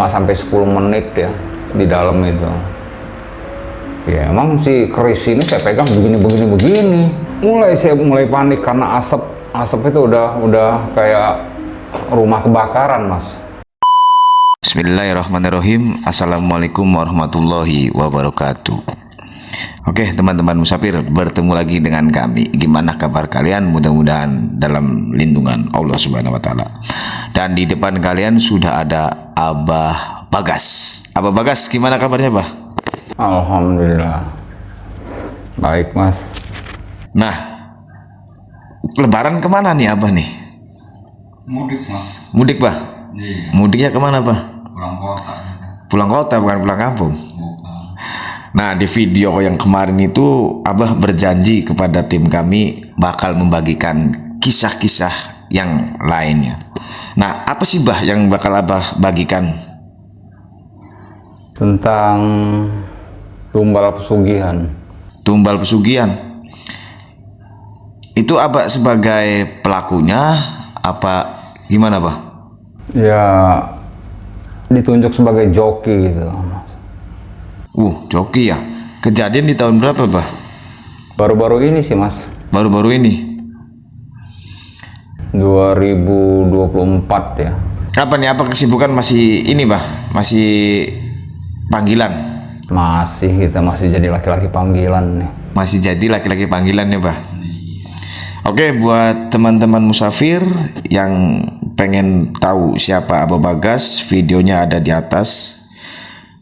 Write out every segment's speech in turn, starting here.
sampai 10 menit ya di dalam itu. Ya emang si keris ini saya pegang begini. Saya mulai panik karena asap itu udah kayak rumah kebakaran, Mas. Bismillahirrahmanirrahim. Assalamualaikum warahmatullahi wabarakatuh. Oke teman-teman musafir, bertemu lagi dengan kami. Gimana kabar kalian? Mudah-mudahan dalam lindungan Allah Subhanahu wa Ta'ala. Dan di depan kalian sudah ada Abah Bagas. Abah Bagas, gimana kabarnya, Bah? Alhamdulillah baik, Mas. Nah, lebaran kemana nih Abah nih? Mudik, Mas. Mudik, Bah? Iya. Mudiknya kemana, Bah? Pulang kota. Pulang kota, bukan pulang kampung. Bukan. Nah, di video yang kemarin itu Abah berjanji kepada tim kami bakal membagikan kisah-kisah yang lainnya. Nah, apa sih, Bah, yang bakal Abah bagikan? Tentang tumbal pesugihan. Tumbal pesugihan. Itu Abah sebagai pelakunya apa gimana, Bah? Ya ditunjuk sebagai joki gitu, Mas. Joki ya. Kejadian di tahun berapa, Bah? Baru-baru ini sih, Mas. Baru-baru ini. 2024 ya. Apa nih, apa kesibukan masih ini, Bah? Masih panggilan? Kita masih jadi laki-laki panggilan nih. Masih jadi laki-laki panggilan ya, Bah? Oke, buat teman-teman musafir yang pengen tahu siapa Abah Bagas, videonya ada di atas.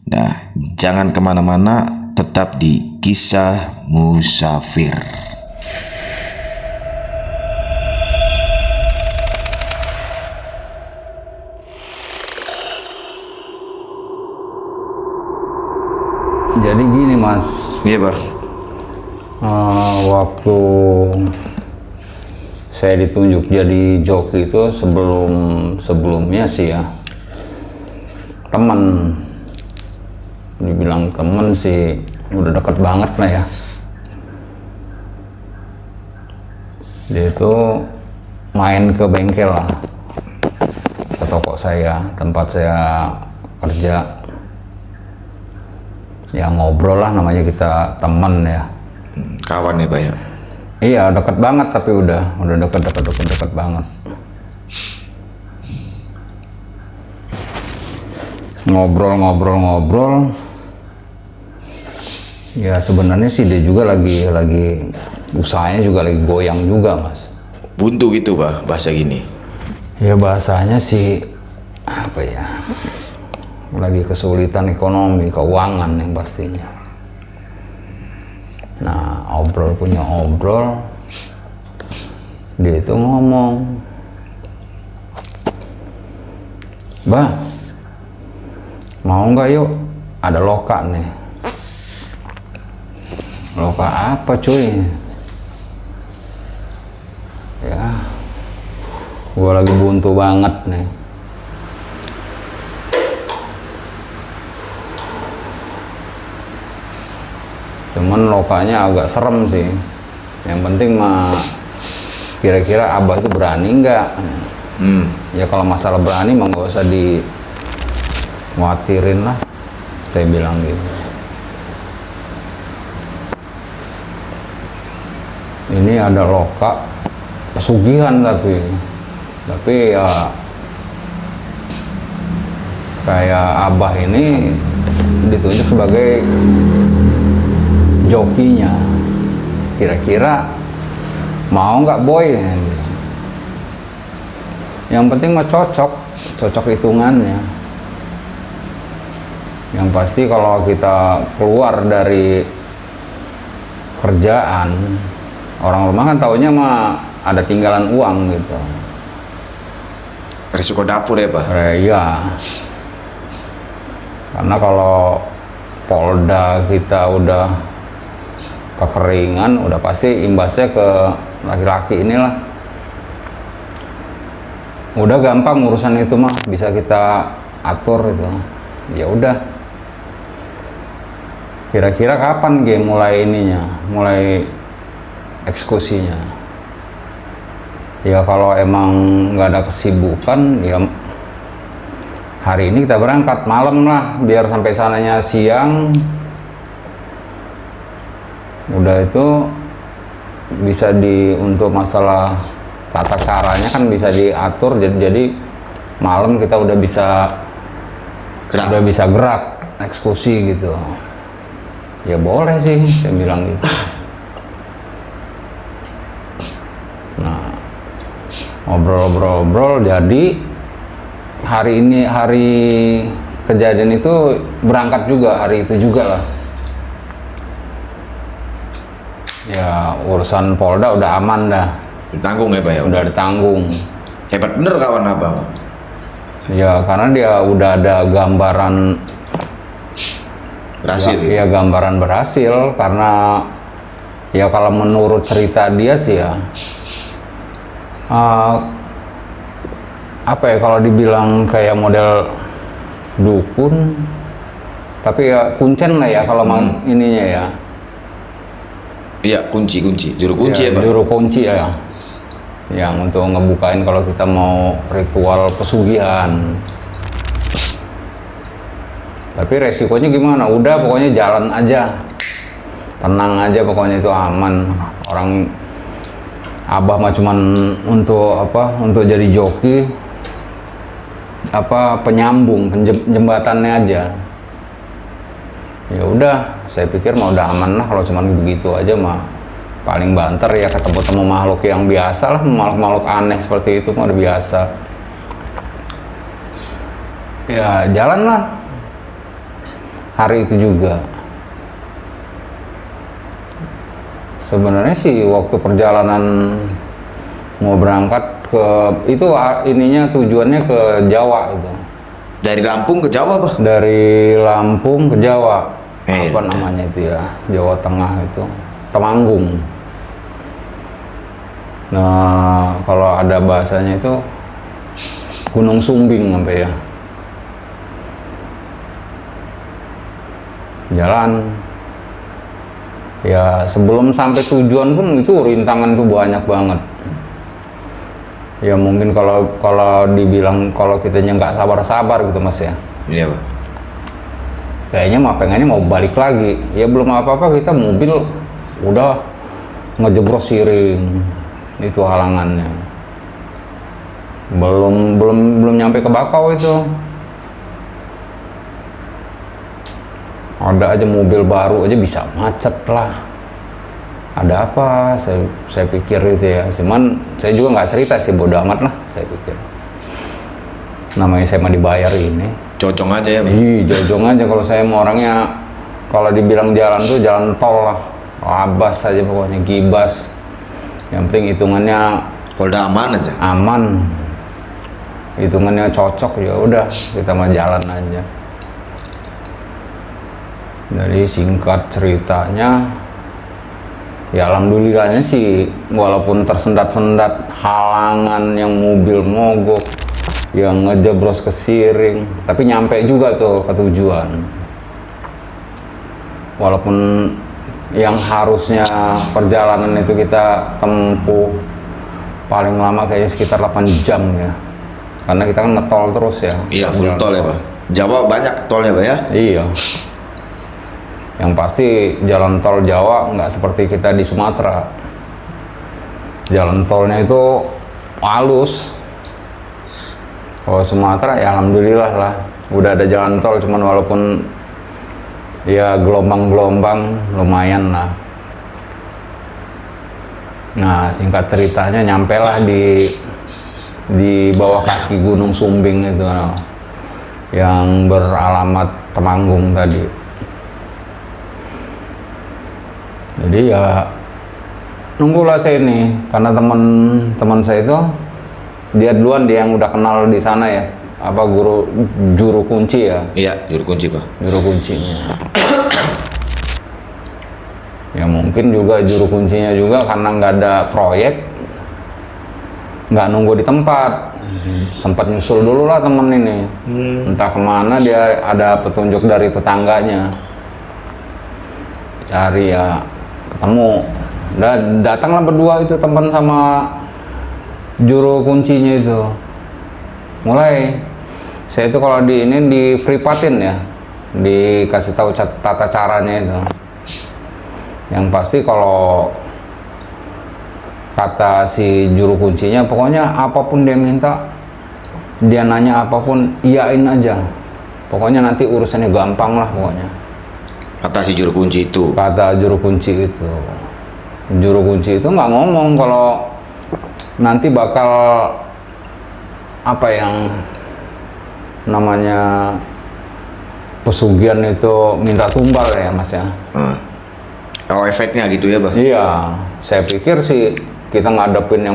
Nah, jangan kemana-mana, tetap di Kisah Musafir. Jadi gini, Mas. Iya, Bah. Waktu saya ditunjuk jadi joki itu sebelumnya sih ya, temen, dibilang temen sih udah deket banget lah ya. Dia itu main ke bengkel lah, ke toko saya, tempat saya kerja. Ya ngobrol lah, namanya kita temen ya. Kawan ya, Bah ya? Iya, deket banget, tapi udah deket banget. Ngobrol. Ya sebenarnya sih dia juga lagi usahanya juga lagi goyang juga, Mas. Buntu gitu, Bah, bahasa gini. Ya bahasanya sih apa ya? Lagi kesulitan ekonomi, keuangan yang pastinya. Nah, punya obrol, dia itu ngomong, "Bah, mau nggak yuk, ada loka nih." Loka apa, cuy? Ya, gua lagi buntu banget nih. Cuman lokanya agak serem sih. Yang penting mah kira-kira Abah tuh berani nggak? Ya kalau masalah berani mah nggak usah dikhawatirin lah, saya bilang gitu. Ini ada loka pesugihan, tapi ya kayak Abah ini ditunjuk sebagai jokinya. Kira-kira mau nggak, boy? Yang penting mah cocok hitungannya. Yang pasti kalau kita keluar dari kerjaan, orang rumah kan taunya mah ada tinggalan uang gitu. Resiko dapur ya, Bah? Iya. Karena kalau Polda kita udah kekeringan, udah pasti imbasnya ke laki-laki inilah. Udah gampang urusan itu mah, bisa kita atur itu. Ya udah. Kira-kira kapan game mulai eksekusinya? Ya kalau emang nggak ada kesibukan, ya hari ini kita berangkat malam lah, biar sampai sananya siang. Udah itu bisa untuk masalah tata caranya kan bisa diatur, jadi malam kita udah bisa gerak eksekusi gitu. Ya boleh sih, saya bilang gitu. Nah, ngobrol-ngobrol jadi hari kejadian itu berangkat juga hari itu juga lah. Ya urusan Polda udah aman dah. Ditanggung ya Pak ya? Udah ditanggung. Hebat bener kawan Abang. Ya karena dia udah ada gambaran Berhasil. Ya gambaran berhasil, karena ya kalau menurut cerita dia sih ya apa ya, kalau dibilang kayak model dukun, tapi ya kuncen lah ya kalau ininya ya. Iya, juru kunci ya Pak? Juru kunci ya, yang untuk ngebukain kalau kita mau ritual pesugihan. Tapi resikonya gimana? Udah pokoknya jalan aja, tenang aja pokoknya, itu aman. Orang Abah mah cuman untuk jadi joki, penyambung, jembatannya aja. Ya udah, saya pikir mau udah aman lah kalau cuman begitu aja mah. Paling banter ya ketemu makhluk yang biasa lah, makhluk aneh seperti itu mah udah biasa. Ya jalan lah hari itu juga. Sebenarnya sih waktu perjalanan mau berangkat ke itu ininya tujuannya ke Jawa itu. Dari Lampung ke Jawa Pak? Dari Lampung ke Jawa. Apa Udah. namanya itu ya? Jawa Tengah itu. Temanggung. Nah, kalau ada bahasanya itu Gunung Sumbing sampai ya. Jalan. Ya sebelum sampai tujuan pun itu rintangan tuh banyak banget. Ya mungkin kalau dibilang kalau kitanya nggak sabar-sabar gitu Mas ya. Iya Pak. Kayaknya mah pengennya mau balik lagi. Ya belum apa-apa kita mobil udah ngejeblos siring. Itu halangannya. Belum nyampe ke Bakau itu. Ada aja mobil baru aja bisa macet lah. Ada apa? Saya pikir itu ya. Cuman saya juga nggak cerita sih, bodo amat lah saya pikir. Namanya saya mah dibayar ini. Cocok aja ya Pak? Jojong aja kalau saya mau orangnya. Kalau dibilang jalan tuh jalan tol lah. Labas aja pokoknya, gibas. Yang penting hitungannya Polda aman aja? aman. Hitungannya cocok, ya udah kita mah jalan aja. Dari singkat ceritanya, ya alhamdulillahnya sih walaupun tersendat-sendat halangan yang mobil mogok, yang ngejeblos ke siring, tapi nyampe juga tuh ke tujuan. Walaupun yang harusnya perjalanan itu kita tempuh paling lama kayaknya sekitar 8 jam ya, karena kita kan ngetol terus ya. Iya, full tol ya Pak? Jawa banyak tolnya Pak ya? Iya. Yang pasti jalan tol Jawa nggak seperti kita di Sumatera. Jalan tolnya itu halus. Kalau Sumatera ya alhamdulillah lah, udah ada jalan tol, cuman walaupun ya gelombang-gelombang lumayan lah. Nah singkat ceritanya nyampe lah di bawah kaki Gunung Sumbing itu, yang beralamat Temanggung tadi. Jadi ya nunggulah saya ini, karena teman saya itu dia duluan, dia yang udah kenal di sana ya, juru kunci ya. Iya, juru kunci Pak. Juru kuncinya. Ya mungkin juga juru kuncinya juga karena nggak ada proyek, nggak nunggu di tempat, sempat nyusul dulu lah temen ini. Entah kemana, dia ada petunjuk dari tetangganya, cari ya ketemu, dan datanglah berdua itu teman sama juru kuncinya itu. Mulai Saya itu kalau di ini di privatin ya, dikasih tahu tata caranya itu. Yang pasti kalau kata si juru kuncinya, pokoknya apapun dia minta, dia nanya apapun, iyain aja. Pokoknya nanti urusannya gampang lah pokoknya. Kata si juru kunci itu. Kata juru kunci itu. Juru kunci itu nggak ngomong kalau nanti bakal apa yang namanya pesugihan itu minta tumbal ya mas ya. Oh efeknya gitu ya, Bah? Iya, saya pikir sih kita ngadepin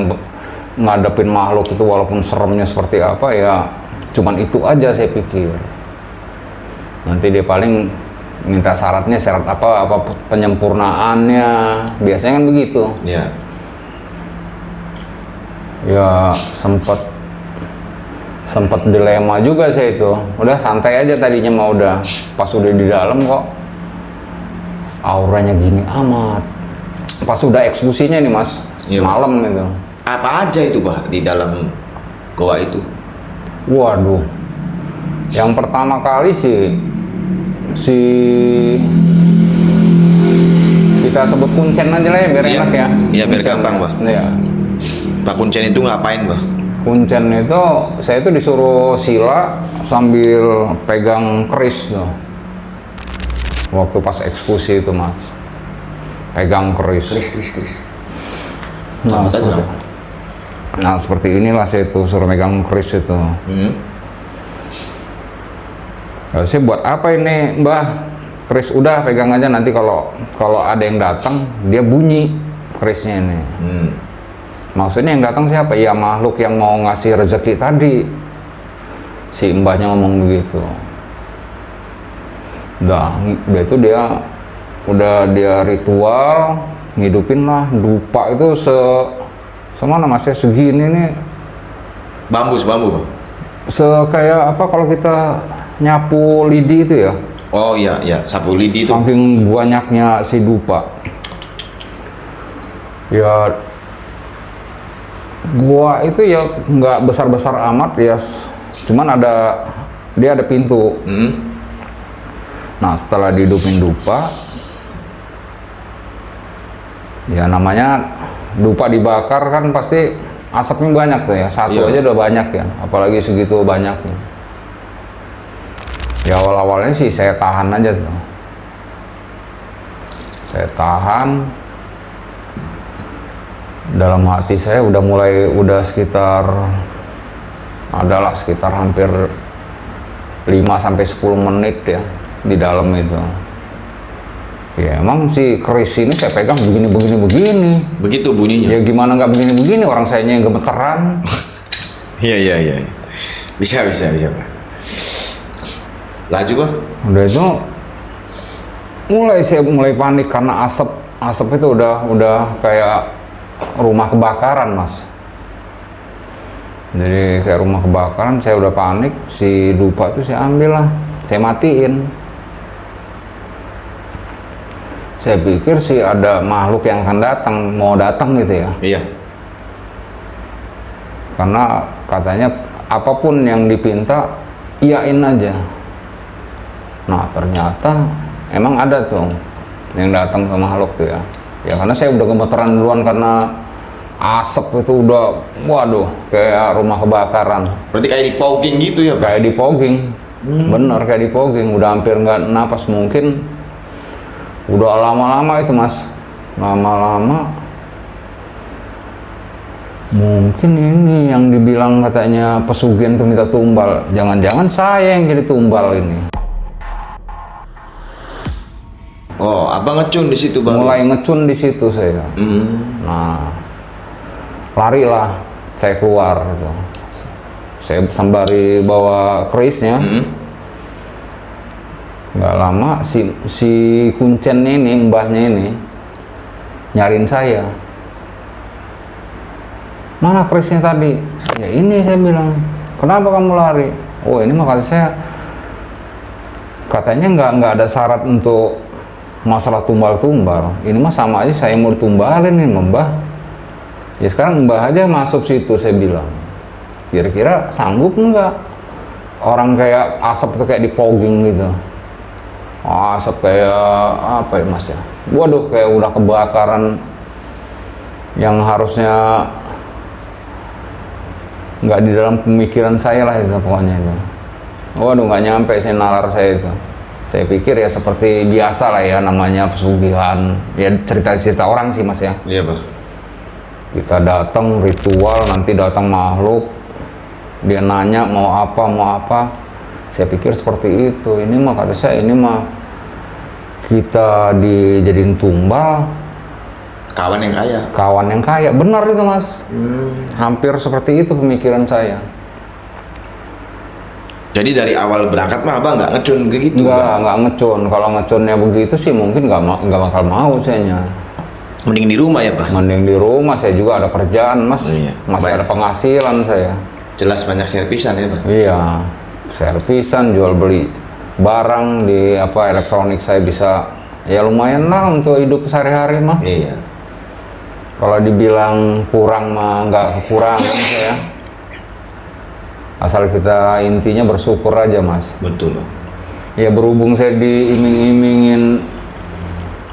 makhluk itu walaupun seremnya seperti apa ya, cuman itu aja saya pikir. Nanti dia paling minta syarat apa penyempurnaannya, biasanya kan begitu. Iya. Ya sempat dilema juga saya itu. Udah santai aja tadinya mah, udah pas udah di dalam kok auranya gini amat. Pas udah eksekusinya nih mas, Iya. malam gitu. Apa aja itu, Bah, di dalam goa itu? Waduh, yang pertama kali si kita sebut kuncen aja lah ya biar Iya. enak ya. Iya, biar Kuncen. gampang, Bah. Iya. Pak Kuncen itu ngapain, Bah? Kuncen itu saya itu disuruh sila sambil pegang keris tuh. Waktu pas eksekusi itu mas, pegang keris. Kris. Nah, Sambut aja seperti, dong. nah seperti inilah saya itu suruh megang keris itu. Nah, saya buat apa ini mbah? Keris udah pegang aja, nanti kalau ada yang datang dia bunyi kerisnya ini. Maksudnya yang datang siapa? Ya makhluk yang mau ngasih rezeki tadi. Si mbahnya ngomong begitu. Udah itu dia ritual ngidupin lah dupa itu semana masih segini nih, Bambu, Bah? kayak apa kalau kita nyapu lidi itu ya, Oh iya, sapu lidi itu. saking banyaknya si dupa ya. Gua itu ya nggak besar-besar amat ya, cuman dia ada pintu. Nah setelah dihidupin dupa, ya namanya dupa dibakar kan pasti asapnya banyak tuh ya, satu Iya. aja udah banyak ya, apalagi segitu banyaknya. Ya awal-awalnya sih saya tahan aja tuh, saya tahan. Dalam hati saya udah sekitar hampir 5-10 menit ya di dalam itu. Ya emang si keris ini saya pegang begini. Begitu bunyinya. Ya gimana nggak begini, orang sayanya yang gemeteran. Iya. Bisa, Pak. Laju, Bah? Udah itu saya mulai panik karena asap itu udah kayak rumah kebakaran mas. Jadi kayak rumah kebakaran, saya udah panik. Si dupa itu saya ambil lah, saya matiin. Saya pikir sih ada makhluk yang akan mau datang gitu ya. Iya. Karena katanya apapun yang dipinta, iyain aja. Nah ternyata emang ada tuh yang datang ke makhluk tuh ya. Ya karena saya udah gemeteran duluan karena asap itu udah, waduh, kayak rumah kebakaran. Berarti kayak di fogging gitu ya, Pak? Kayak di fogging, bener kayak di fogging. Udah hampir nggak napas, mungkin udah lama-lama itu mas, lama-lama. Mungkin ini yang dibilang katanya pesugihan itu minta tumbal. Jangan-jangan saya yang jadi tumbal ini. Oh, abang ngecun di situ, Bang? Mulai ngecun di situ saya. Nah, larilah saya keluar gitu. Saya sembari bawa kerisnya. Nggak lama si kuncen ini, mbahnya ini nyariin saya. Mana kerisnya tadi? Ya ini, saya bilang. Kenapa kamu lari? Oh ini mah kata saya, katanya nggak ada syarat untuk masalah tumbal-tumbal. Ini mah sama aja saya mau ditumbalin nih mbah. Ya sekarang mbah aja masuk situ, saya bilang. Kira-kira sanggup nggak? orang kayak asap tuh kayak di fogging gitu. Asap kayak apa ya mas ya? Waduh, kayak udah kebakaran yang harusnya nggak di dalam pemikiran saya lah itu pokoknya itu. Waduh, nggak nyampe saya nalar saya itu. Saya pikir ya seperti biasa lah ya, namanya pesugihan. Ya cerita-cerita orang sih mas ya. Iya Pak. Kita datang ritual, nanti datang makhluk, dia nanya mau apa. Saya pikir seperti itu. Ini mah kata saya, ini mah kita dijadiin tumbal. Kawan yang kaya. Kawan yang kaya, benar itu mas. Hampir seperti itu pemikiran saya. Jadi dari awal berangkat mah abang nggak ngecun begitu? Nggak ngecun. Kalau ngecunnya begitu sih mungkin nggak bakal mau sayanya. Mending di rumah ya Pak? Mending di rumah, saya juga ada kerjaan mas. Iya. Masih Baik. ada penghasilan saya. Jelas banyak servisan ya Pak? Iya, servisan, jual beli barang di apa elektronik saya bisa ya lumayan lah untuk hidup sehari-hari mah. Iya. Kalau dibilang kurang mah nggak kekurangan saya. Asal kita intinya bersyukur aja mas. Betul Pak. Ya berhubung saya diiming-imingin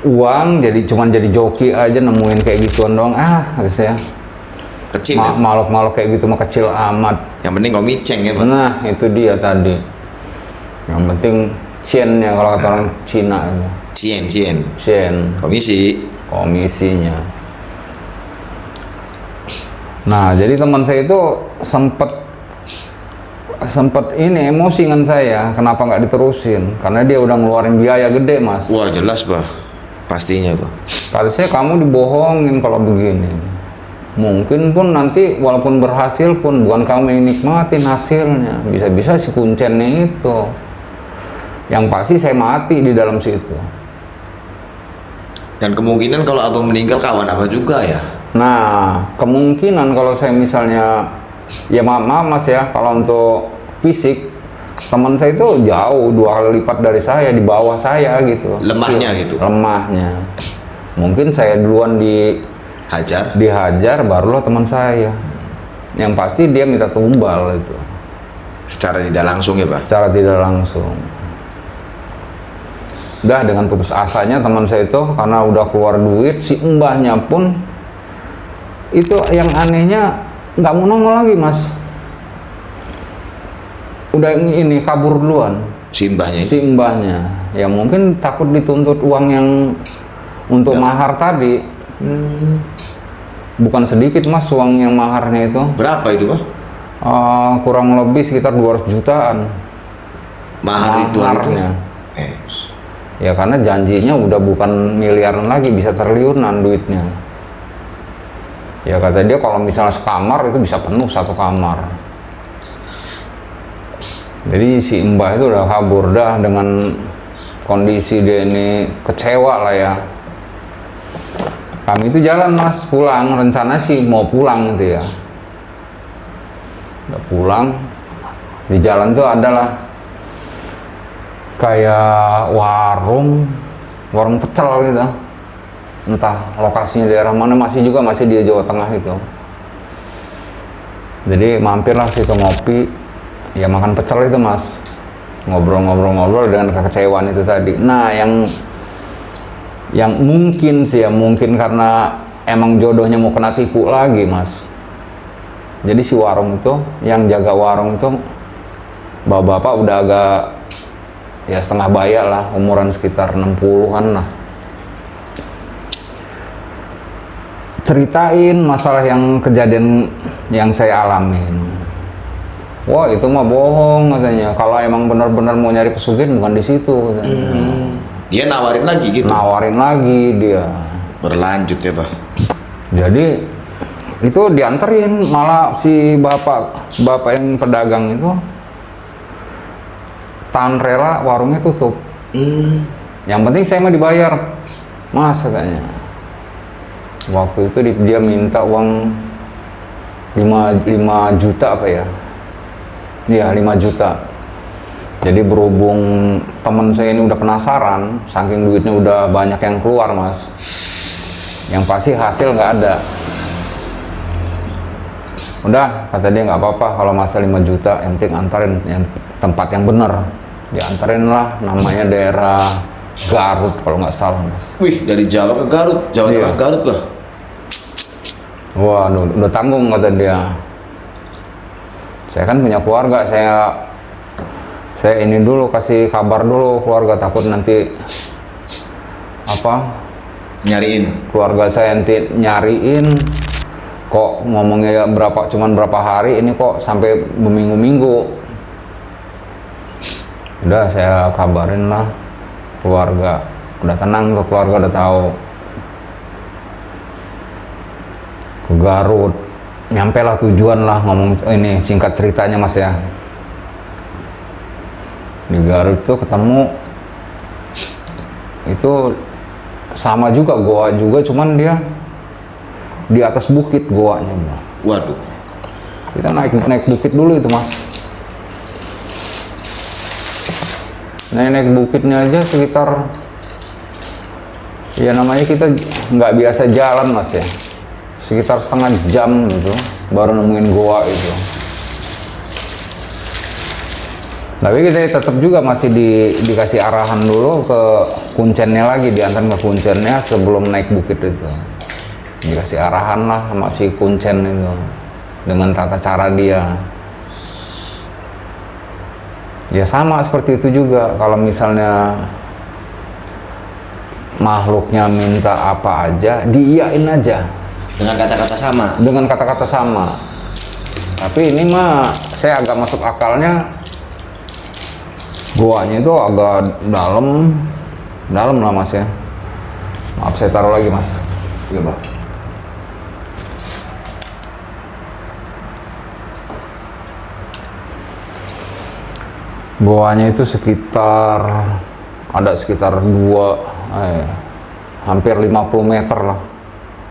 uang, jadi cuman jadi joki aja nemuin kayak gituan doang. Kata saya. Kecil ya? Makhluk-makhluk kayak gitu mah kecil amat. Yang penting komiceng ya Pak? Nah itu dia tadi. Yang penting ciennya kalau kata orang Cina itu. Cien. Cien, komisinya. Nah jadi teman saya itu sempet ini emosi dengan saya, kenapa nggak diterusin? Karena dia udah ngeluarin biaya gede mas. Wah jelas Pak, pastinya Pak. Kata saya kamu dibohongin kalau begini. Mungkin pun nanti walaupun berhasil pun bukan kamu yang nikmatin hasilnya. Bisa-bisa si kuncennya itu. Yang pasti saya mati di dalam situ. Dan kemungkinan kalau abang meninggal kawan apa juga ya? Nah kemungkinan kalau saya misalnya ya maaf mas ya, kalau untuk fisik teman saya itu jauh 2 kali lipat dari saya, di bawah saya gitu. Lemahnya gitu? Lemahnya. Mungkin saya duluan dihajar, barulah teman saya. Yang pasti dia minta tumbal itu. Secara tidak langsung ya Pak? Secara tidak langsung. Udah dengan putus asanya teman saya itu, karena udah keluar duit, si mbahnya pun itu yang anehnya nggak mau nongol lagi mas. Udah ini kabur duluan Si mbahnya itu? si mbahnya. Ya mungkin takut dituntut uang yang untuk mahar tadi. Bukan sedikit mas uang yang maharnya itu. Berapa itu Pak? Kurang lebih sekitar 200 jutaan Mahar ritual itu ya? maharnya. Ya karena janjinya udah bukan miliaran lagi, bisa triliunan duitnya. Ya kata dia kalau misalnya sekamar itu bisa penuh satu kamar. Jadi si mbah itu udah kabur dah dengan kondisi dia ini kecewa lah ya. Kami itu jalan mas pulang, rencana sih mau pulang gitu ya. Udah pulang, di jalan tuh adalah kayak warung pecel gitu. Entah lokasinya daerah mana, masih di Jawa Tengah itu. Jadi mampirlah situ ngopi, ya makan pecel itu mas, ngobrol dengan kekecewaan itu tadi. Nah yang mungkin sih ya, mungkin karena emang jodohnya mau kena tipu lagi mas. Jadi si warung itu, yang jaga warung itu bapak-bapak udah agak ya setengah baya lah, umuran sekitar 60-an lah. Ceritain masalah yang kejadian yang saya alamin. Wah itu mah bohong katanya. Kalau emang benar-benar mau nyari pesugihan bukan di situ katanya. Dia nawarin lagi gitu? Nawarin lagi dia. Berlanjut ya Pak? Jadi itu dianterin, malah si bapak yang pedagang itu tahan rela warungnya tutup. Yang penting saya mah dibayar mas katanya. Waktu itu dia minta uang 5 juta apa ya? Iya 5 juta. Jadi berhubung teman saya ini udah penasaran, saking duitnya udah banyak yang keluar mas, yang pasti hasil nggak ada. Udah kata dia nggak apa-apa kalau masa 5 juta, yang penting antarin, yang tempat yang benar. Dianterin lah, namanya daerah Garut kalau nggak salah Mas. Wih, dari Jawa ke Garut, Jawa Iya. Tengah Garut lah. Wah, udah tanggung kata dia. Saya kan punya keluarga, saya ini dulu kasih kabar dulu keluarga, takut nanti apa Nyariin. keluarga saya nanti nyariin, kok ngomongnya cuman berapa hari, ini kok sampai berminggu-minggu. Udah saya kabarin lah keluarga, udah tenang tuh keluarga, udah tahu. Ke Garut, nyampe lah tujuan lah, ngomong ini singkat ceritanya Mas ya. Di Garut tuh ketemu, itu sama juga goa juga, cuman dia di atas bukit goanya. Waduh. Kita naik bukit dulu itu Mas. Naik bukitnya aja sekitar, ya namanya kita nggak biasa jalan Mas ya, sekitar setengah jam gitu baru nemuin goa itu. Tapi kita tetap juga masih dikasih arahan dulu ke kuncennya lagi, diantar ke kuncennya sebelum naik bukit itu. Dikasih arahan lah sama si kuncen itu dengan tata cara dia. Ya sama seperti itu juga, kalau misalnya makhluknya minta apa aja, diiyain aja. Dengan kata-kata sama. Dengan kata-kata sama. Tapi ini mah saya agak masuk akalnya, goanya itu agak dalam lah Mas ya. Maaf saya taruh lagi Mas. Iya, Bang. Goanya itu ada sekitar hampir 50 meter lah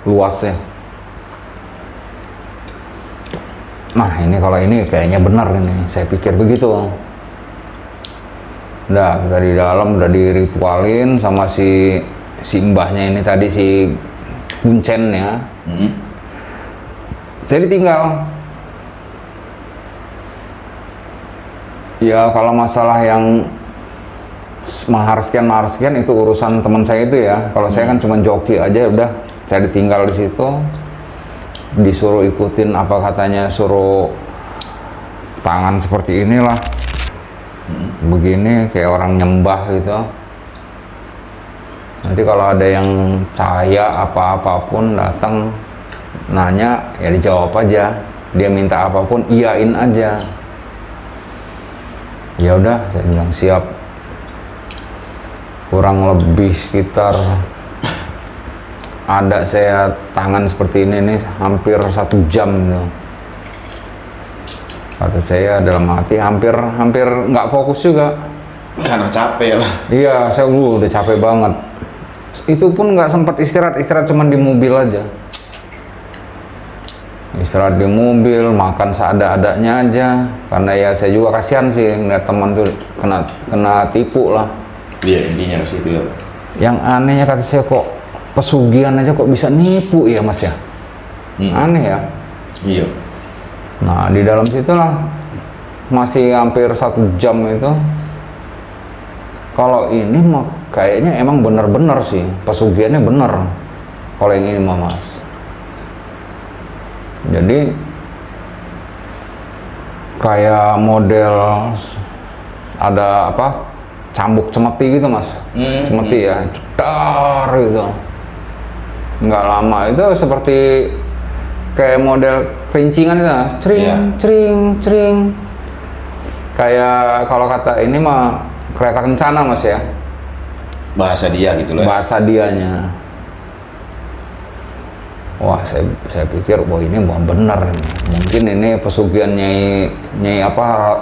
luasnya. Nah ini kalau ini kayaknya benar ini, saya pikir begitu. Udah kita di dalam udah diritualin sama si mbahnya ini tadi, si kuncennya. Saya ditinggal. Ya kalau masalah yang mahar sekian itu urusan teman saya itu ya. Kalau saya kan cuma joki aja, udah saya ditinggal di situ, disuruh ikutin apa katanya, suruh tangan seperti inilah, begini kayak orang nyembah gitu. Nanti kalau ada yang cahaya apapun datang nanya ya dijawab aja, dia minta apapun iyain aja. Ya udah saya bilang siap. Kurang lebih sekitar ada saya tangan seperti ini nih hampir 1 jam gitu. Kata saya dalam hati hampir nggak fokus juga. Karena capek lah. Iya, saya udah capek banget. Itu pun nggak sempat istirahat cuman di mobil aja. Istirahat di mobil, makan seada-adanya aja. Karena ya saya juga kasihan sih ngeliat teman tuh kena tipu lah. Iya, intinya ke situ ya. Yang anehnya kata saya, kok pesugihan aja kok bisa nipu ya Mas ya? Aneh ya. Iya. Nah di dalam situlah masih hampir 1 jam itu. Kalau ini mah kayaknya emang bener-bener sih pesugihannya bener. Kalau yang ini mah Mas. Jadi kayak model ada apa, cambuk cemeti gitu Mas. Cemeti ya, cedar gitu. Nggak lama itu seperti kayak model kelincingan itu, cering. Kayak kalau kata ini mah kereta kencana Mas ya. Bahasa dia gitu loh. Bahasa dianya. Wah, saya pikir, wah ini bener. Mungkin ini pesugihan nyai apa,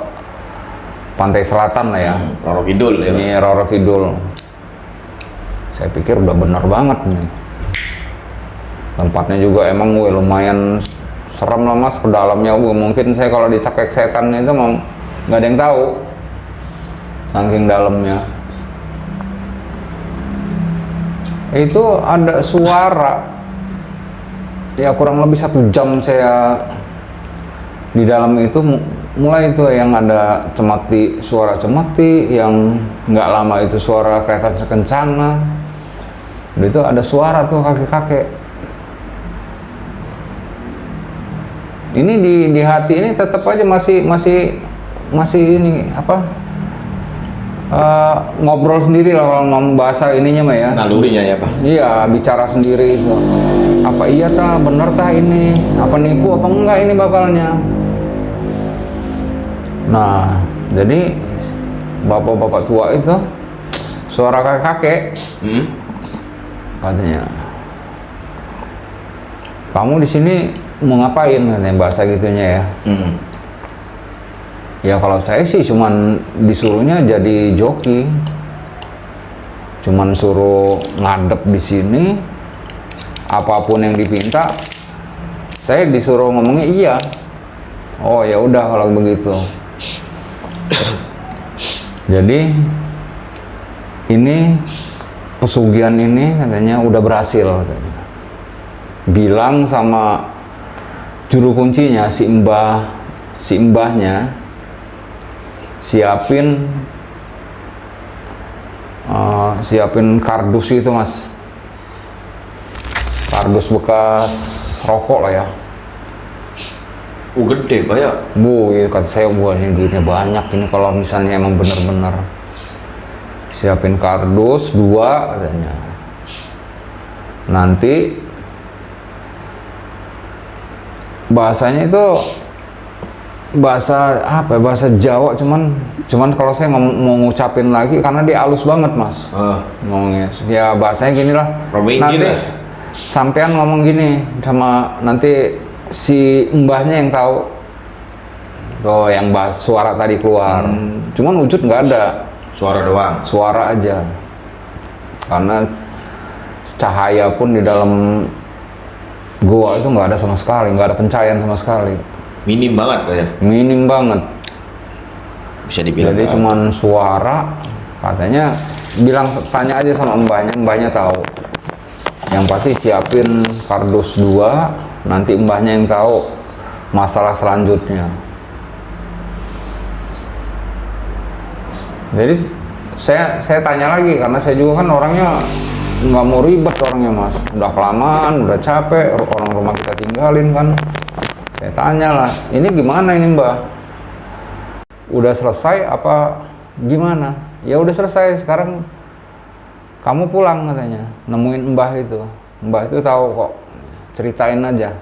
Pantai Selatan lah ya. Roro Kidul ya. Ini Roro Kidul. Saya pikir udah bener banget nih. Tempatnya juga emang lumayan serem lah Mas, ke dalamnya. Mungkin saya kalau dicekek setan itu mau nggak ada yang tahu. Saking dalamnya. Itu ada suara. Ya kurang lebih 1 jam saya di dalam itu, mulai itu yang ada cemeti, suara cemeti, yang nggak lama itu suara kereta kencana. Udah itu ada suara tuh kakek-kakek. Ini di hati ini tetap aja masih ini apa? Ngobrol sendiri lah kalau ngomong bahasa ininya mah ya. Nalurinya ya Pak. Iya, bicara sendiri itu. Apa iya tah, bener tah ini? Apa nipu apa enggak ini bakalnya? Nah, jadi bapak-bapak tua itu suara kakek katanya, kamu di sini mau ngapain katanya, bahasa gitunya ya. Ya kalau saya sih cuman disuruhnya jadi joki, cuman suruh ngadep di sini, apapun yang dipinta, saya disuruh ngomongnya iya. Oh ya udah kalau begitu. Jadi ini pesugihan ini katanya udah berhasil katanya. Bilang sama juru kuncinya si mbahnya siapin kardus itu mas, kardus bekas rokok lah ya. Gede Pak ya. Bu, ya kata saya, buah ini duitnya banyak ini kalau misalnya emang bener-bener. Siapin kardus 2 katanya. Nanti bahasanya itu bahasa apa ya, bahasa Jawa, cuman kalau saya mau ngucapin lagi karena dia halus banget mas ngomongnya. Ya bahasanya gini lah, nanti sampean ngomong gini sama nanti si mbahnya yang tahu tuh, yang bahas suara tadi keluar. Cuman wujud nggak ada, suara doang, suara aja, karena cahaya pun di dalam gua itu nggak ada sama sekali, nggak ada pencahayaan sama sekali. Minim banget Pak ya. Minim banget. Bisa dibilang. Jadi cuman suara, katanya bilang tanya aja sama mbahnya tahu. Yang pasti siapin kardus 2, nanti mbahnya yang tahu masalah selanjutnya. Jadi saya tanya lagi karena saya juga kan orangnya nggak mau ribet orangnya mas, udah kelamaan, udah capek, orang rumah kita tinggalin kan. Saya tanya lah, ini gimana ini mbah? Udah selesai apa gimana? Ya udah selesai, sekarang kamu pulang katanya, nemuin mbah itu. Mbah itu tahu kok, ceritain aja.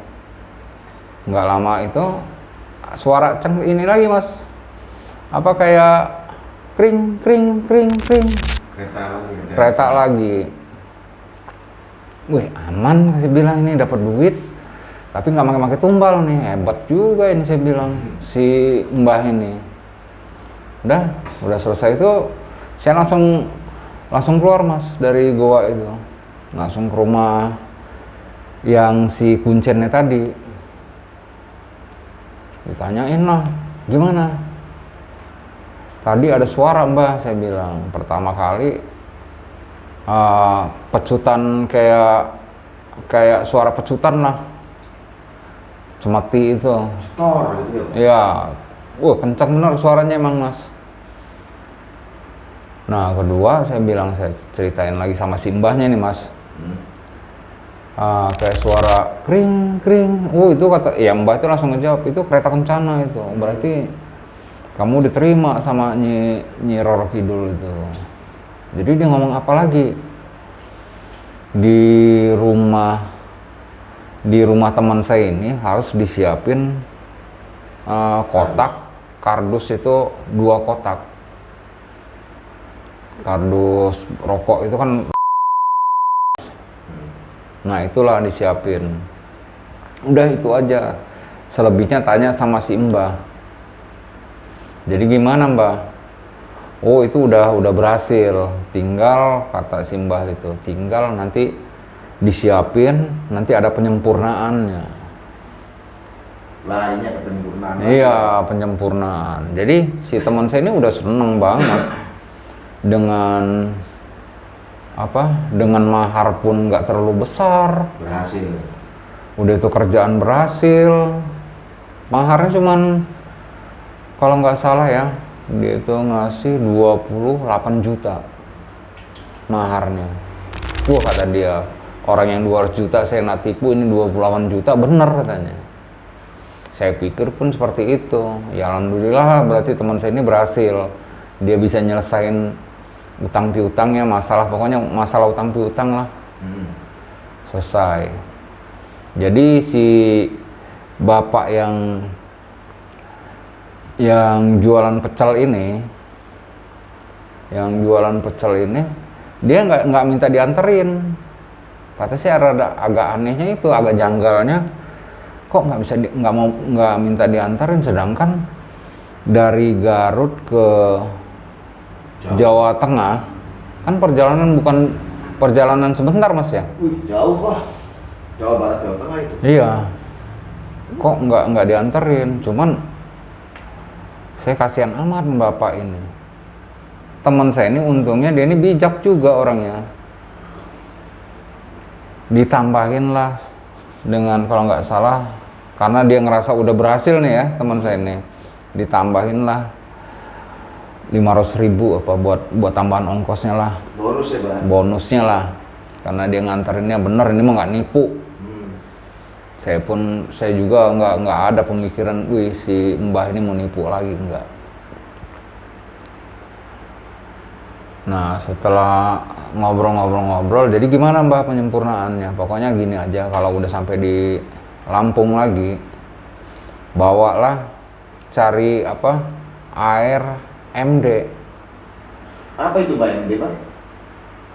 Nggak lama itu suara ini lagi mas, apa kayak kring kring kring kring, kereta lagi. Wih aman, saya bilang ini dapat duit, tapi nggak pakai tumbal nih, hebat juga ini saya bilang si mbah ini. Udah selesai itu, saya langsung keluar mas dari goa itu, langsung ke rumah yang si kuncennya tadi. Ditanyain lah, gimana? Tadi ada suara mbah, saya bilang. Pertama kali pecutan kayak suara pecutan lah, cemeti itu. Ya, kencang bener suaranya emang mas. Nah kedua saya bilang, saya ceritain lagi sama si mbahnya nih mas. Kayak suara kring kring. Itu kata, ya mbah itu langsung ngejawab, itu kereta kencana itu. Berarti kamu diterima sama Nyi Roro Kidul itu. Jadi dia ngomong apa lagi? Di rumah teman saya ini harus disiapin kotak kardus itu 2 kotak. Kardus rokok itu kan. Nah itulah disiapin. Udah itu aja. Selebihnya tanya sama si mbah. Jadi gimana mbah? Oh itu udah berhasil. Tinggal kata si mbah itu, tinggal nanti disiapin, nanti ada penyempurnaannya. Larinya ke penyempurnaan. Iya, penyempurnaan. Jadi si teman saya ini udah seneng banget dengan dengan mahar pun nggak terlalu besar. Berhasil. Udah itu kerjaan berhasil. Maharnya cuman kalau nggak salah ya, dia itu ngasih 28 juta maharnya. Wah, kata dia, orang yang 200 juta saya nak tipu, ini 28 juta, bener katanya. Saya pikir pun seperti itu. Ya alhamdulillah, berarti teman saya ini berhasil. Dia bisa nyelesain utang piutangnya, pokoknya masalah utang piutang lah. Selesai. Jadi si bapak yang jualan pecel ini, dia nggak minta dianterin. Kata saya rada agak anehnya itu, agak janggalnya, kok nggak minta dianterin, sedangkan dari Garut ke Jawa Tengah kan perjalanan bukan perjalanan sebentar mas ya. Wih, jauh Pak. Jawa Barat, Jawa Tengah itu. Iya. Kok nggak dianterin? Cuman saya kasihan amat bapak ini. Teman saya ini untungnya dia ini bijak juga orangnya. Ditambahin lah dengan, kalau nggak salah, karena dia ngerasa udah berhasil nih ya teman saya ini, ditambahin lah 500.000 apa buat tambahan ongkosnya lah. Bonus ya Pak? Bonusnya lah, karena dia nganterinnya bener, ini mah nggak nipu. Saya juga nggak ada pemikiran, wih si mbah ini mau nipu lagi, enggak. Nah setelah ngobrol-ngobrol, jadi gimana mbah penyempurnaannya? Pokoknya gini aja, kalau udah sampai di Lampung lagi, bawalah cari air MD. Apa itu Pak MD Pak?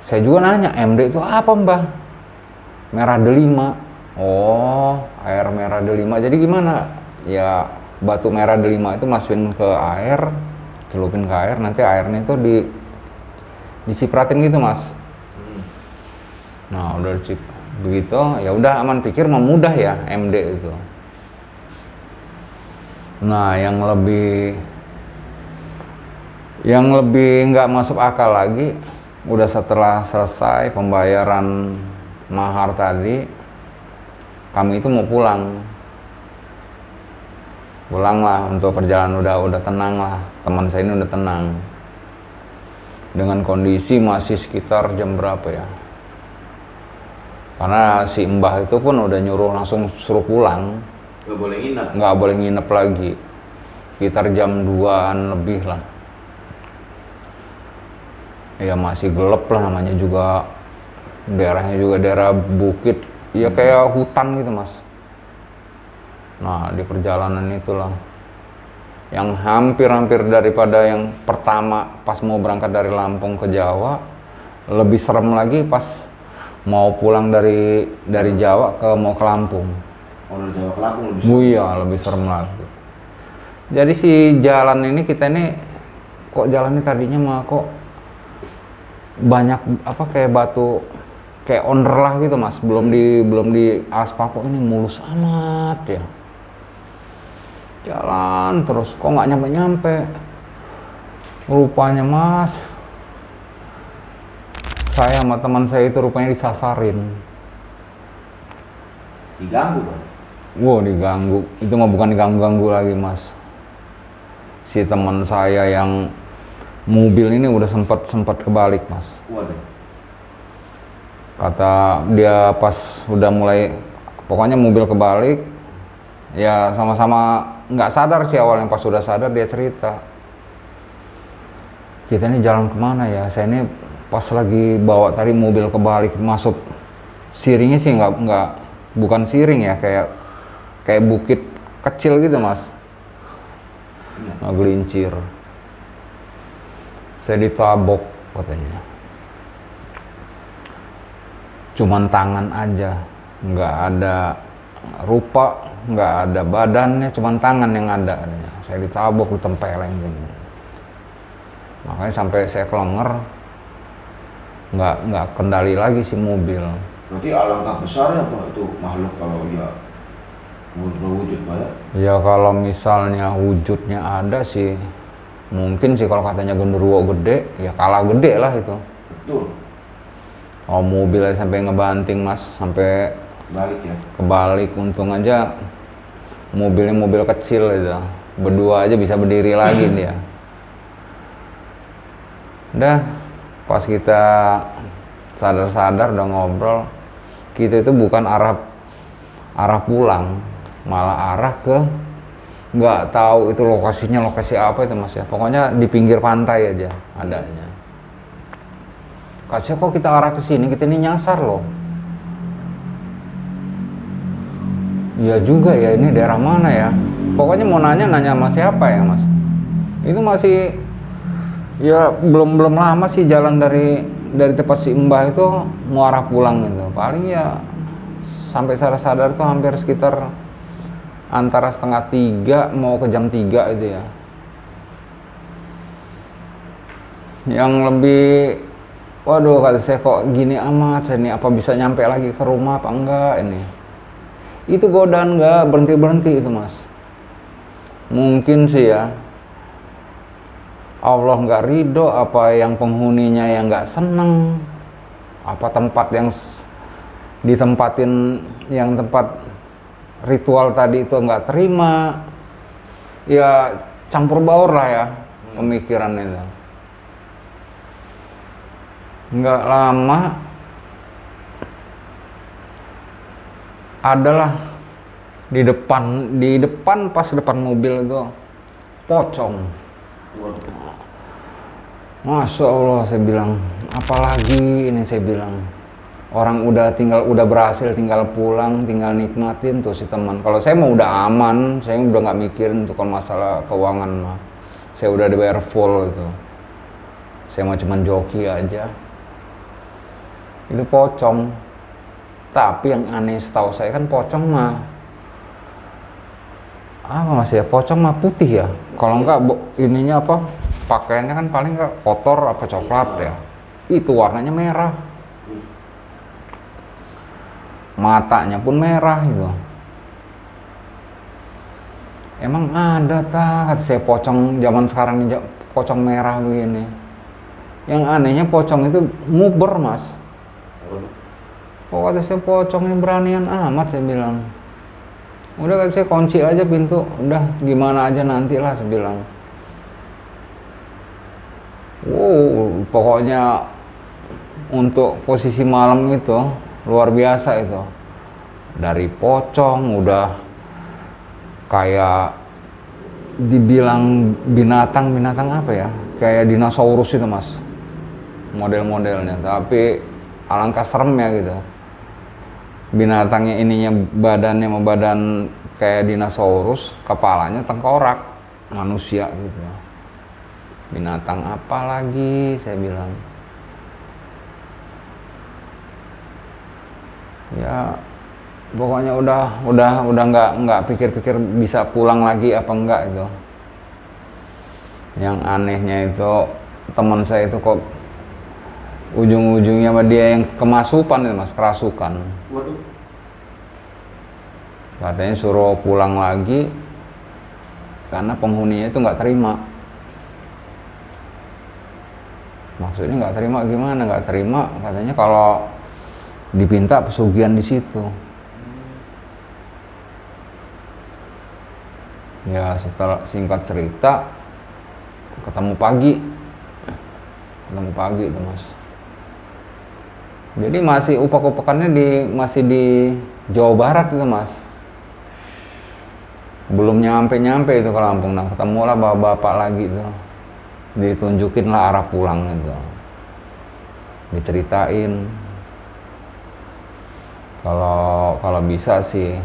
Saya juga nanya, MD itu apa mbah? Merah delima. Oh, air merah delima. Jadi gimana? Ya batu merah delima itu masukin ke air, celupin ke air, nanti airnya itu disipratin gitu mas. Nah udah begitu, ya udah aman, pikir mau mudah ya MD itu. Nah yang lebih nggak masuk akal lagi, udah setelah selesai pembayaran mahar tadi, kami itu mau pulang lah, untuk perjalanan udah tenang lah, teman saya ini udah tenang. Dengan kondisi masih sekitar jam berapa ya, karena si mbah itu pun udah nyuruh langsung suruh pulang, nggak boleh nginep lagi, sekitar jam 2-an lebih lah. Ya masih gelap lah, namanya juga daerahnya juga daerah bukit, ya kayak hutan gitu mas. Nah di perjalanan itulah yang hampir daripada yang pertama pas mau berangkat dari Lampung ke Jawa, lebih serem lagi pas mau pulang dari Jawa mau ke Lampung. Oh, dari Jawa ke Lampung lebih serem. Iya, lebih serem lagi. Jadi si jalan ini, kita ini kok jalannya tadinya mah kok banyak kayak batu, kayak onder lah gitu mas, belum di aspal, kok ini mulus amat ya. Jalan terus kok nggak nyampe rupanya mas, saya sama teman saya itu rupanya disasarin. diganggu Pak? Wow, diganggu. Itu mah bukan diganggu lagi mas, si teman saya yang mobil ini udah sempat kebalik mas. Waduh. Kata dia pas udah mulai, pokoknya mobil kebalik, ya sama-sama nggak sadar sih awalnya. Pas sudah sadar dia cerita, kita ini jalan kemana ya? Saya ini pas lagi bawa tadi mobil kebalik, masuk siringnya sih nggak bukan siring ya, kayak bukit kecil gitu mas, ngegelincir. Saya ditabok katanya, cuman tangan aja, nggak ada rupa, nggak ada badannya, cuman tangan yang ada katanya. Saya ditabok, ditempeleng gini, makanya sampai saya kelenger, nggak kendali lagi si mobil. Berarti alangkah besarnya Pak itu makhluk kalau dia berwujud Pak ya? Ya kalau misalnya wujudnya ada sih, mungkin sih kalau katanya genderuwo gede, ya kalah gede lah itu. Betul. Oh mobilnya sampai ngebanting mas, sampai Balik ya? kebalik. Untung aja mobilnya mobil kecil itu, berdua aja bisa berdiri lagi dia. Udah pas kita sadar-sadar udah ngobrol, kita itu bukan arah pulang, malah arah ke nggak tahu itu lokasinya lokasi apa itu mas ya, pokoknya di pinggir pantai aja adanya. Kasih kok kita arah ke sini, kita ini nyasar loh. Iya juga ya, ini daerah mana ya, pokoknya mau nanya sama siapa ya mas. Itu masih ya belum lama sih jalan dari tempat si Mbah itu mau arah pulang gitu, paling ya sampai sadar tuh hampir sekitar antara 2:30 mau ke jam 3 itu ya. Yang lebih, waduh kata saya kok gini amat ini, apa bisa nyampe lagi ke rumah apa enggak ini. Itu godaan nggak berhenti itu mas. Mungkin sih ya Allah nggak ridho, apa yang penghuninya yang nggak seneng, apa tempat yang ditempatin yang tempat ritual tadi itu nggak terima, ya campur baur lah ya pemikiran itu. Nggak lama adalah di depan pas depan mobil itu pocong. Masya Allah, saya bilang apalagi ini, saya bilang orang udah berhasil, tinggal pulang, tinggal nikmatin tuh si teman. Kalau saya mau udah aman, saya udah nggak mikirin tuh kalau masalah keuangan mah. Saya udah dibayar full itu. Saya mau cuman joki aja. Itu pocong. Tapi yang aneh setahu saya kan pocong mah apa mas ya, pocong mah putih ya. Kalau enggak ininya apa, pakaiannya kan paling enggak kotor apa coklat ya. Itu warnanya merah. Matanya pun merah itu. Emang ada kata saya pocong zaman sekarang ini, pocong merah begini. Yang anehnya pocong itu nguber mas. Kok kata saya pocong ini beranian amat, saya bilang. Udah kan saya kunci aja pintu, udah gimana aja nantilah, saya bilang. Wow, pokoknya untuk posisi malam itu luar biasa itu. Dari pocong udah kayak dibilang binatang apa ya, kayak dinosaurus itu mas model-modelnya, tapi alangkah seremnya gitu. Binatangnya ininya badannya mau badan kayak dinosaurus, kepalanya tengkorak manusia gitu. Binatang apa lagi, saya bilang. Ya pokoknya udah nggak pikir-pikir bisa pulang lagi apa enggak itu. Yang anehnya itu teman saya itu kok ujung-ujungnya sama dia yang kemasukan itu mas, kerasukan. Waduh. Katanya suruh pulang lagi karena penghuninya itu nggak terima. Maksudnya nggak terima gimana? Nggak terima katanya kalau dipinta pesugihan di situ. Ya setelah singkat cerita ketemu pagi itu mas. Jadi masih upak-upakannya masih di Jawa Barat itu mas. Belum nyampe itu ke Lampung. Nah ketemulah bapak-bapak lagi tuh. Ditunjukin lah arah pulang itu. Diceritain. Kalau bisa sih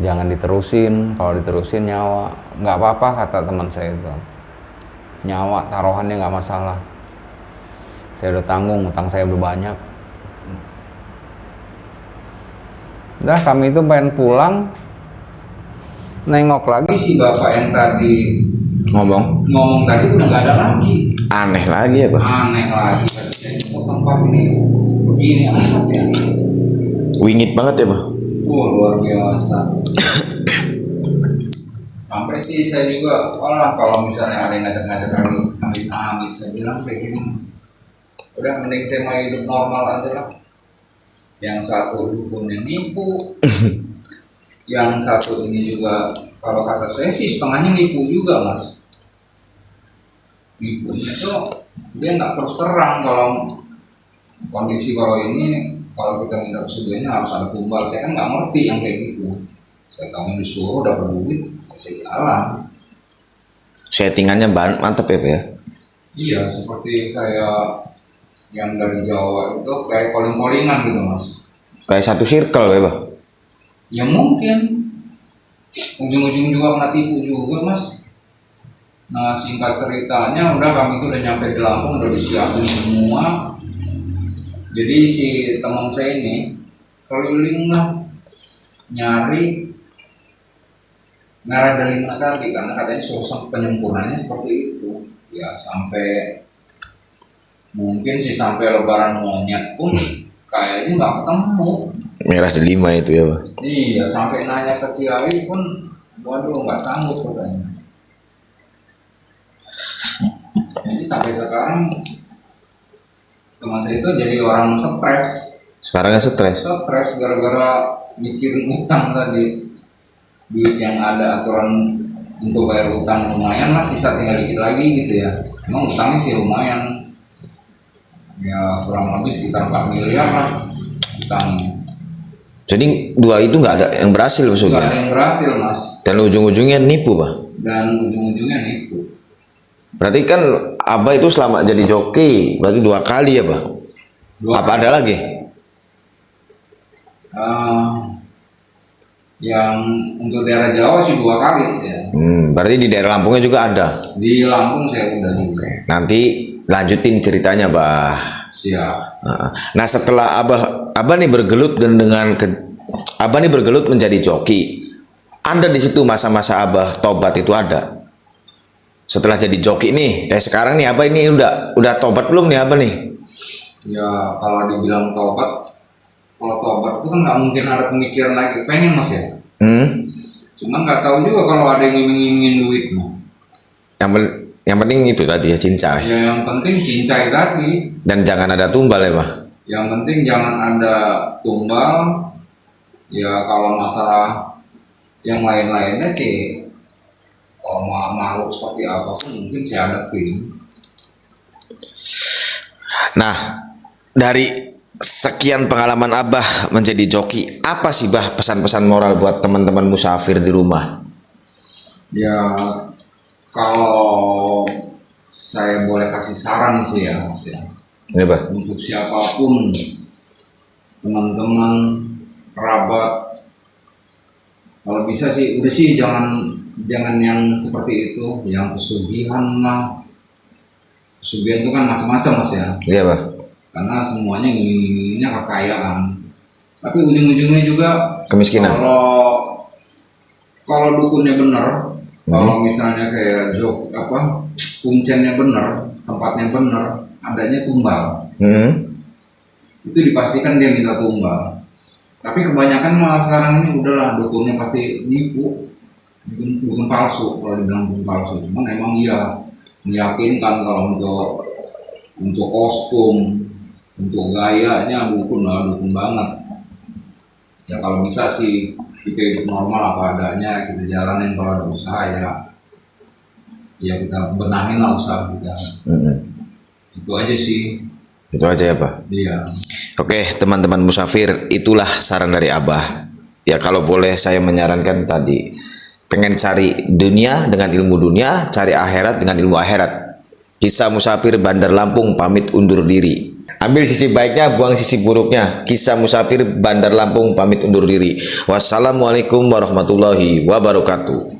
jangan diterusin. Kalau diterusin nyawa nggak apa-apa kata teman saya itu. Nyawa taruhannya nggak masalah. Saya udah tanggung, utang saya udah banyak. Udah kami itu pengen pulang, nengok lagi si bapak yang tadi ngomong tadi udah nggak ada lagi. Aneh lagi ya Pak? Aneh lagi. Tempat ini begini amat ya. Wingit banget ya Pak? Luar biasa. Sampai sih saya juga, kalau misalnya ada yang ngajak-ngajak amit-amit, saya bilang kayak gini, udah mending saya mau hidup normal aja lah. Yang satu dukunnya nipu, yang satu ini juga kalau kata saya sih setengahnya nipu juga mas. Nipunya tuh dia nggak terus terang kalau kondisi kalau ini, kalau kita minta pesugihannya harus ada tumbal. Saya kan nggak ngerti yang kayak gitu. Saya tahu disuruh dapat duit, saya jalan. Settingannya mantep ya Pak ya. Iya, seperti kayak yang dari Jawa itu kayak calling-callingan gitu mas. Kayak satu circle ya Pak. Ya mungkin ujung-ujung juga kena tipu juga mas. Nah singkat ceritanya udah kami tuh udah nyampe di Lampung, udah disiapin semua. Jadi si teman saya ini keliling lah nyari merah delima tadi karena katanya suruh penyempurnanya seperti itu. Ya sampai mungkin sih sampai lebaran monyet pun kayaknya nggak ketemu. Merah delima itu ya Pak. Iya, sampai nanya ke Kiai pun, waduh nggak sanggup katanya. Jadi sampai sekarang teman saya itu jadi orang stres. Sekarangnya stres. Stres gara-gara mikirin utang tadi. Duit yang ada aturan untuk bayar utang lumayan lah, sisa tinggal dikit lagi gitu ya. Emang utangnya sih lumayan. Ya kurang lebih sekitar 4 miliar lah utangnya. Jadi dua itu nggak ada yang berhasil Nggak ada pesugihan. yang berhasil mas. Dan ujung-ujungnya nipu Pak. Dan ujung-ujungnya nipu. Berarti kan Abah itu selama jadi joki berarti 2 kali ya Pak. Apa ada lagi? Yang untuk daerah Jawa sih 2 kali saya. Berarti di daerah Lampungnya juga ada. Di Lampung saya udah juga. Nanti lanjutin ceritanya Bah. Siap. Nah setelah Abah nih bergelut dan Abah nih bergelut menjadi joki. Ada di situ masa-masa Abah tobat itu ada. Setelah jadi joki nih, kayak sekarang nih Abah ini udah tobat belum nih Abah nih? Ya kalau dibilang tobat, kalau tobat itu kan nggak mungkin ada pemikiran lagi pengen mas ya. Cuma nggak tahu juga kalau ada yang ngiming-ngimingin duit mah. Yang penting itu tadi ya cincai. Ya yang penting cincai tadi. Dan jangan ada tumbal ya Pak. Yang penting jangan ada tumbal. Ya kalau masalah yang lain-lainnya sih, kalau makhluk seperti apapun mungkin saya hadapin. Nah, dari sekian pengalaman Abah menjadi joki, apa sih Bah pesan-pesan moral buat teman-teman musafir di rumah? Ya kalau saya boleh kasih saran sih ya mas ya, Ini Bah. untuk siapapun, teman-teman, kerabat, kalau bisa sih udah sih jangan yang seperti itu, yang pesugihan lah. Pesugihan itu kan macam-macam mas ya. Iya Bah. Karena semuanya ngiming-ngimingnya kekayaan, tapi ujung-ujungnya juga Kemiskinan. Kalau dukunnya benar, kalau misalnya kayak kuncennya benar, tempatnya benar, adanya tumbal, itu dipastikan dia minta tumbal. Tapi kebanyakan malah sekarang ini udahlah dukunnya pasti nipu, dukun palsu. Kalau dibilang dukun palsu, cuman emang iya meyakinkan kalau untuk kostum, untuk gayanya dukun banget. Ya kalau bisa sih kita hidup normal apa adanya, kita jalanin. Kalau ada usaha ya kita benahin lah usaha kita. Itu aja sih. Itu aja ya Pak. Iya. Oke teman-teman musafir, itulah saran dari Abah. Ya kalau boleh saya menyarankan tadi, pengen cari dunia dengan ilmu dunia, cari akhirat dengan ilmu akhirat. Kisah musafir Bandar Lampung pamit undur diri. Ambil sisi baiknya, buang sisi buruknya. Kisah musafir Bandar Lampung pamit undur diri. Wassalamualaikum warahmatullahi wabarakatuh.